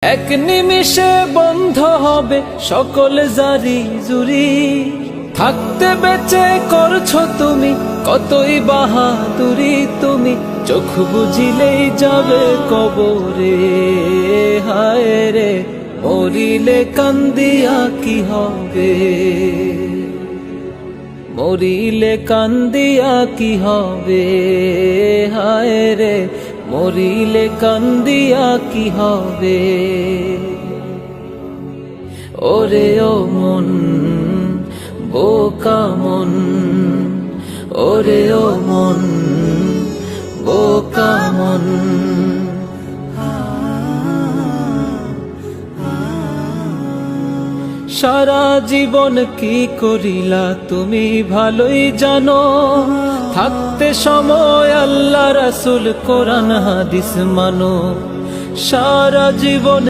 এক নিমিষে বন্ধ হবে সকল জারি জুরি। থাকতে বেঁচে করছো তুমি কতই বাহাদুরি, তুমি চোখ বুঝিলেই যাবে কবরে। হায় রে মরিলে কান্দিয়া কি হবে, মরিলে কান্দিয়া কি হবে। হায় রে মরিলে কান্দিয়া কি হবে। ওরে ও মন বোকা মন, ওরে ও মন বোকা মন। সারা জীবন কি করিলা তুমি ভালোই জানো, থাকতে সময় আল্লাহ রাসূল কোরআন হাদিস মানো। সারা জীবন